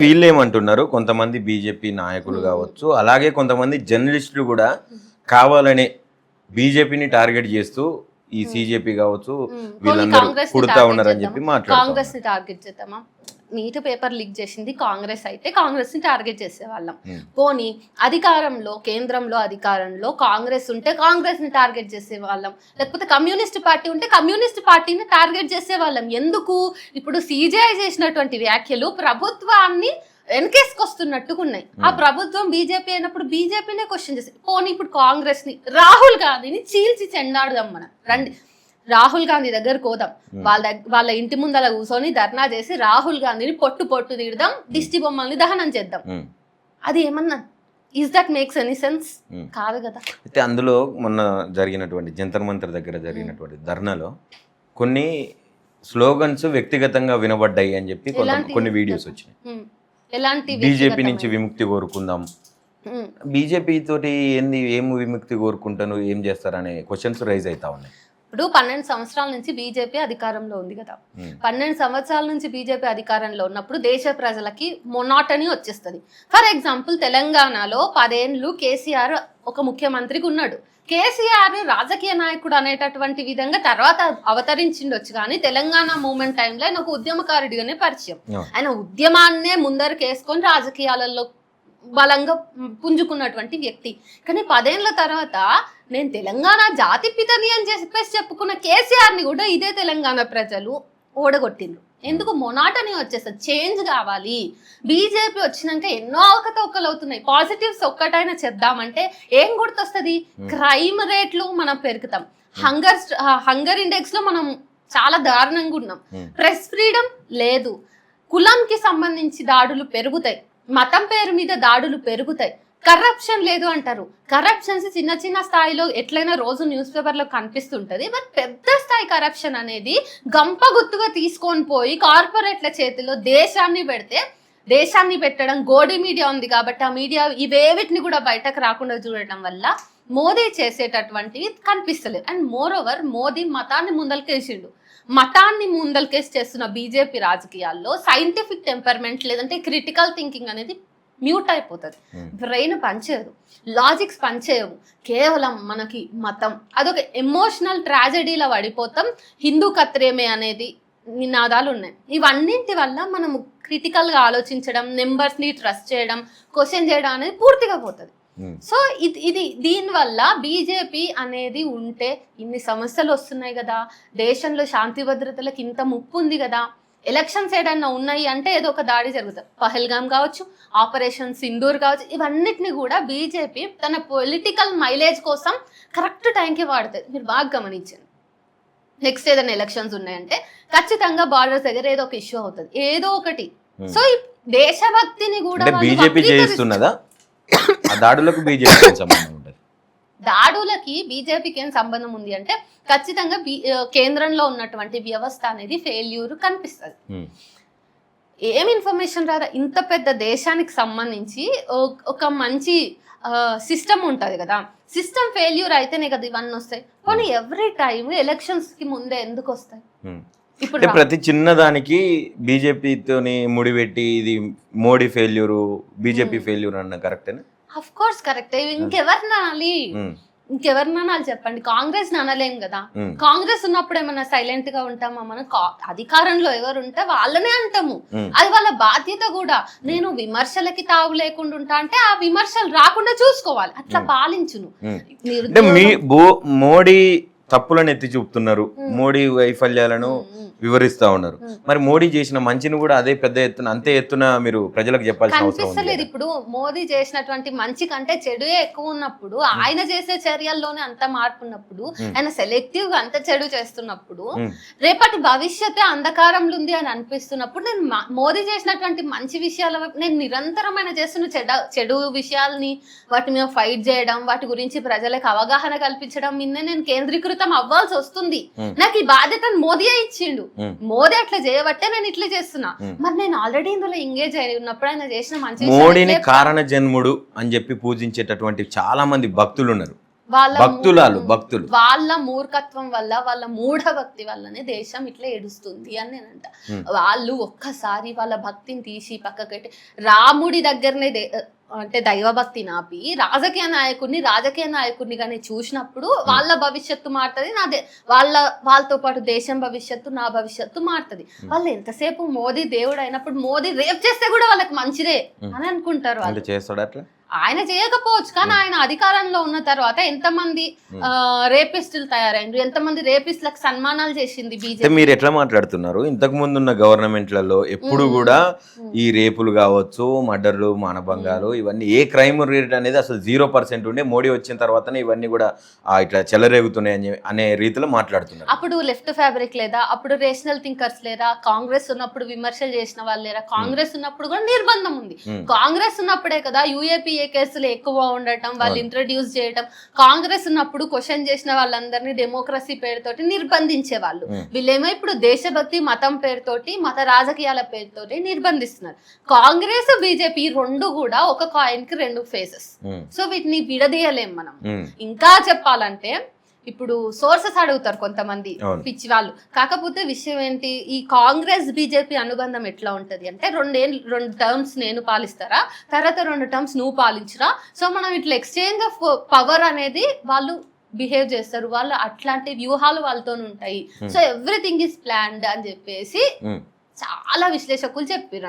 వీళ్ళేమంటున్నారు, కొంతమంది బీజేపీ నాయకులు కావచ్చు, అలాగే కొంతమంది జర్నలిస్టులు కూడా కావాలనే బీజేపీని టార్గెట్ చేస్తూ ఈ సీజేపీ కావచ్చు వీళ్ళందరూ పుడతా ఉన్నారని చెప్పి కాంగ్రెస్ ని టార్గెట్ చేద్దామా? నీట్ పేపర్ లీక్ చేసింది కాంగ్రెస్ అయితే కాంగ్రెస్ ని టార్గెట్ చేసేవాళ్ళం. పోనీ అధికారంలో కేంద్రంలో అధికారంలో కాంగ్రెస్ ఉంటే కాంగ్రెస్ ని టార్గెట్ చేసేవాళ్ళం, లేకపోతే కమ్యూనిస్ట్ పార్టీ ఉంటే కమ్యూనిస్ట్ పార్టీని టార్గెట్ చేసేవాళ్ళం. ఎందుకు? ఇప్పుడు సిజేఐ చేసినటువంటి వ్యాఖ్యలు ప్రభుత్వాన్ని వెనకేసుకొస్తున్నట్టుగా ఉన్నాయి. ఆ ప్రభుత్వం బీజేపీ అయినప్పుడు బీజేపీనే క్వశ్చన్ చేసి, పోనీ ఇప్పుడు కాంగ్రెస్ ని రాహుల్ గాంధీని చీల్చి చెండాడుదాం మనం రండి. రాహుల్ గాంధీ దగ్గరకు పోదాం, వాళ్ళ ఇంటి ముందర కూర్చొని ధర్నా చేసి రాహుల్ గాంధీని పొట్టు తీడదాం, దిష్టి బొమ్మల్ని దహనం చేద్దాం. అది ఏమన్నా is that makes any sense? కాదు కదా. అయితే అందులో మొన్న జరిగినటువంటి జంతర్ మంతర్ దగ్గర జరిగినటువంటి ధర్నాలో కొన్ని స్లోగన్స్ వ్యక్తిగతంగా వినబడ్డాయి అని చెప్పి కొన్ని వీడియోస్ వచ్చినాయి. ఎలాంటి బీజేపీ నుంచి విముక్తి కోరుకుందాం, బీజేపీ తోటి ఏం విముక్తి కోరుకుంటాను, ఏం చేస్తారనే క్వశ్చన్స్ రైజ్ అవుతా ఉన్నాయి. ఇప్పుడు 12 సంవత్సరాల నుంచి బీజేపీ అధికారంలో ఉంది కదా. 12 సంవత్సరాల నుంచి బీజేపీ అధికారంలో ఉన్నప్పుడు దేశ ప్రజలకి మొనాటనీ వచ్చేస్తుంది. ఫర్ ఎగ్జాంపుల్ తెలంగాణలో 10 ఏళ్ళు కేసీఆర్ ఒక ముఖ్యమంత్రికి ఉన్నాడు. కేసీఆర్ రాజకీయ నాయకుడు అనేటటువంటి విధంగా తర్వాత అవతరించిండొచ్చు, కానీ తెలంగాణ మూవ్మెంట్ టైంలో ఆయన ఒక ఉద్యమకారుడిగానే పరిచయం. ఆయన ఉద్యమాన్నే ముందరకు వేసుకొని రాజకీయాలలో బలంగా పుంజుకున్నటువంటి వ్యక్తి. కానీ 10 ఏళ్ల తర్వాత నేను తెలంగాణ జాతి పితని అని చెప్పేసి చెప్పుకున్న కేసీఆర్ని కూడా ఇదే తెలంగాణ ప్రజలు ఓడగొట్టిండ్రు. ఎందుకు? మొనాటనీ వచ్చేస్తుంది, చేంజ్ కావాలి. బీజేపీ వచ్చినాక ఎన్నో అవకతవకలు అవుతున్నాయి. పాజిటివ్స్ ఒక్కటైనా చెప్దామంటే ఏం గుర్తొస్తుంది? క్రైమ్ రేట్లు మనం పెరుగుతాం, హంగర్ ఇండెక్స్ లో మనం చాలా దారుణంగా ఉన్నాం, ప్రెస్ ఫ్రీడమ్ లేదు, కులంకి సంబంధించి దాడులు పెరుగుతాయి, మతం పేరు మీద దాడులు పెరుగుతాయి, కరప్షన్ లేదు అంటారు. కరప్షన్స్ చిన్న చిన్న స్థాయిలో ఎట్లయినా రోజు న్యూస్ పేపర్లో కనిపిస్తుంటది. బట్ పెద్ద స్థాయి కరప్షన్ అనేది గంప గుత్తుగా తీసుకొని పోయి కార్పొరేట్ల చేతిలో దేశాన్ని పెట్టడం గోడి మీడియా ఉంది కాబట్టి ఆ మీడియా ఇవేవిటిని కూడా బయటకు రాకుండా చూడటం వల్ల మోదీ చేసేటటువంటివి కనిపిస్తలేదు. అండ్ మోర్ ఓవర్ మోదీ మతాన్ని ముందలకేసి చేస్తున్న బీజేపీ రాజకీయాల్లో సైంటిఫిక్ టెంపర్మెంట్ లేదంటే క్రిటికల్ థింకింగ్ అనేది మ్యూట్ అయిపోతుంది. బ్రెయిన్ పనిచేయదు, లాజిక్స్ పనిచేయవు, కేవలం మనకి మతం అదొక ఎమోషనల్ ట్రాజెడీలో పడిపోతాం. హిందూ కత్రేమే అనేది నినాదాలు ఉన్నాయి. ఇవన్నింటి వల్ల మనం క్రిటికల్గా ఆలోచించడం, నెంబర్స్ని ట్రస్ట్ చేయడం, క్వశ్చన్ చేయడం అనేది పూర్తిగా పోతుంది. సో ఇది దీనివల్ల బీజేపీ అనేది ఉంటే ఇన్ని సమస్యలు వస్తున్నాయి కదా, దేశంలో శాంతి భద్రతలకు ఇంత ముప్పు ఉంది కదా, ఎలక్షన్స్ ఏదైనా ఉన్నాయి అంటే ఏదో ఒక దాడి జరుగుతుంది. పహల్గామ్ కావచ్చు, ఆపరేషన్ సింధూర్ కావచ్చు, ఇవన్నిటిని కూడా బీజేపీ తన పొలిటికల్ మైలేజ్ కోసం కరెక్ట్ టైంకి వాడుతుంది. మీరు బాగా గమనించండి. నెక్స్ట్ ఏదైనా ఎలక్షన్స్ ఉన్నాయంటే ఖచ్చితంగా బార్డర్స్ దగ్గర ఏదో ఒక ఇష్యూ అవుతుంది, ఏదో ఒకటి. సో ఈ దేశభక్తిని కూడా బీజేపీ చేస్తున్నదా? దాడులకు బీజేపీ సంబంధం ఉంటుంది. దాడులకి బీజేపీకి ఏం సంబంధం ఉంది అంటే ఖచ్చితంగా కేంద్రంలో ఉన్నటువంటి వ్యవస్థ అనేది ఫెయిల్యూర్ కనిపిస్తుంది. ఏం ఇన్ఫర్మేషన్ రాదా? ఇంత పెద్ద దేశానికి సంబంధించి ఒక మంచి సిస్టమ్ ఉంటుంది కదా, సిస్టమ్ ఫెయిల్యూర్ అయితేనే కదా ఇవన్నీ వస్తాయి. కానీ ఎవ్రీ టైం ఎలక్షన్స్ కి ముందే ఎందుకు వస్తాయి? ఇప్పుడు ప్రతి చిన్నదానికి బీజేపీతోని ముడిపెట్టి ఇది మోడీ ఫెయిల్యూరు, బీజేపీ ఫెయిల్యూర్ అన్న కరెక్టేనా? అఫ్ కోర్స్ కరెక్టే. ఇంకెవరిని అనాలి చెప్పండి? కాంగ్రెస్ అనలేం కదా. కాంగ్రెస్ ఉన్నప్పుడు ఏమన్నా సైలెంట్ గా ఉంటామా? మనం అధికారంలో ఎవరు ఉంటే వాళ్ళనే అంటాము, అది వాళ్ళ బాధ్యత కూడా. నేను విమర్శలకి తావు లేకుండా ఉంటా అంటే ఆ విమర్శలు రాకుండా చూసుకోవాలి, అట్లా పాలించును. మోడీ తప్పులను ఎత్తి చూపుతున్నారు, మోడీ వైఫల్యాలను వివరిస్తా ఉన్నారు. మరి మోడీ చేసిన మంచిని కూడా అదే పెద్ద ఎత్తున అంతే ఎత్తున మీరు ప్రజలకు చెప్పాల్సిన అవసరం లేదు. ఇప్పుడు మోదీ చేసినటువంటి మంచి కంటే చెడుయే ఎక్కువ ఉన్నప్పుడు, ఆయన చేసే చర్యల్లోనే అంత మార్పు ఉన్నప్పుడు, ఆయన సెలెక్టివ్ గా అంత చెడు చేస్తున్నప్పుడు, రేపటి భవిష్యత్తే అంధకారంలో ఉంది అని అనిపిస్తున్నప్పుడు, నేను మోదీ చేసినటువంటి మంచి విషయాల నేను నిరంతరమైన చేస్తున్న చెడు విషయాల్ని వాటి మీద ఫైట్ చేయడం, వాటి గురించి ప్రజలకు అవగాహన కల్పించడం మీద నేను కేంద్రీకృతం అవ్వాల్సి వస్తుంది. నాకు ఈ బాధ్యతను మోదీ ఇచ్చిండు, మోదీ అట్లా చేయబట్టే నేను ఇట్లా చేస్తున్నా. మరి నేను ఆల్రెడీ ఇందులో ఎంగేజ్ అయి ఉన్నప్పుడు ఆయన చేసిన మంచి మోడీని కారణ జన్ముడు అని చెప్పి పూజించేటటువంటి చాలా మంది భక్తులు ఉన్నారు. భక్తులు వాళ్ళ మూర్ఖత్వం వల్ల, వాళ్ళ మూఢభక్తి వల్లనే దేశం ఇట్లా ఏడుస్తుంది అని నేనంట. వాళ్ళు ఒక్కసారి వాళ్ళ భక్తిని తీసి పక్కకెట్టి రాముడి దగ్గరనే అంటే దైవభక్తి నాపి రాజకీయ నాయకుడిని కానీ చూసినప్పుడు వాళ్ళ భవిష్యత్తు మారుతుంది, వాళ్ళతో పాటు దేశం భవిష్యత్తు, నా భవిష్యత్తు మారుతుంది. వాళ్ళు ఎంతసేపు మోదీ దేవుడు అయినప్పుడు మోదీ రేప్ చేస్తే కూడా వాళ్ళకి మంచిదే అని అనుకుంటారు. వాళ్ళు చేస్తాడు అట్లా, ఆయన చేయకపోవచ్చు, కానీ ఆయన అధికారంలో ఉన్న తర్వాత ఎంతమంది రేపిస్టులు తయారైండ్రు, ఎంతమంది రేపిస్టులకు సన్మానాలు చేసింది బీజేపీ. మీరు ఎట్లా మాట్లాడుతున్నారు? ఇంతకు ముందు ఉన్న గవర్నమెంట్లలో ఎప్పుడు కూడా ఈ రేపులు కావచ్చు, మర్డర్లు, మానభంగాలు, ఇవన్నీ ఏ క్రైమ్ రేట్ అనేది అసలు 0% ఉండే. మోడీ వచ్చిన తర్వాతనే ఇవన్నీ కూడా ఇట్లా చెలరేగుతున్నాయి అనే రీతిలో మాట్లాడుతున్నారు. అప్పుడు లెఫ్ట్ ఫ్యాబ్రిక్ లేదా, అప్పుడు రేషనల్ థింకర్స్ లేరా, కాంగ్రెస్ ఉన్నప్పుడు విమర్శలు చేసిన వాళ్ళు లేరా, కాంగ్రెస్ ఉన్నప్పుడు కూడా నిర్బంధం ఉంది. కాంగ్రెస్ ఉన్నప్పుడే కదా యూఏపీ కేసులు ఎక్కువ ఉండటం, వాళ్ళు ఇంట్రడ్యూస్ చేయటం. కాంగ్రెస్ ఉన్నప్పుడు క్వశ్చన్ చేసిన వాళ్ళందరినీ డెమోక్రసీ పేరుతోటి నిర్బంధించే వాళ్ళు. వీళ్ళేమో ఇప్పుడు దేశభక్తి, మతం పేరుతోటి, మత రాజకీయాల పేరుతోటి నిర్బంధిస్తున్నారు. కాంగ్రెస్, బీజేపీ రెండు కూడా ఒక కాయిన్ కి రెండు ఫేసెస్. సో వీటిని విడదీయలేం మనం. ఇంకా చెప్పాలంటే ఇప్పుడు సోర్సెస్ అడుగుతారు కొంతమంది పిచ్చి వాళ్ళు. కాకపోతే విషయం ఏంటి, ఈ కాంగ్రెస్ బీజేపీ అనుబంధం ఎట్లా ఉంటది అంటే, 2 టర్మ్స్ నేను పాలిస్తారా, తర్వాత 2 టర్మ్స్ నువ్వు పాలించరా. సో మనం ఇట్లా ఎక్స్చేంజ్ ఆఫ్ పవర్ అనేది వాళ్ళు బిహేవ్ చేస్తారు. వాళ్ళు అట్లాంటి వ్యూహాలు వాళ్ళతో ఉంటాయి. సో ఎవ్రీథింగ్ ఈస్ ప్లాన్డ్ అని చెప్పేసి చాలా విశ్లేషకులు చెప్పారు.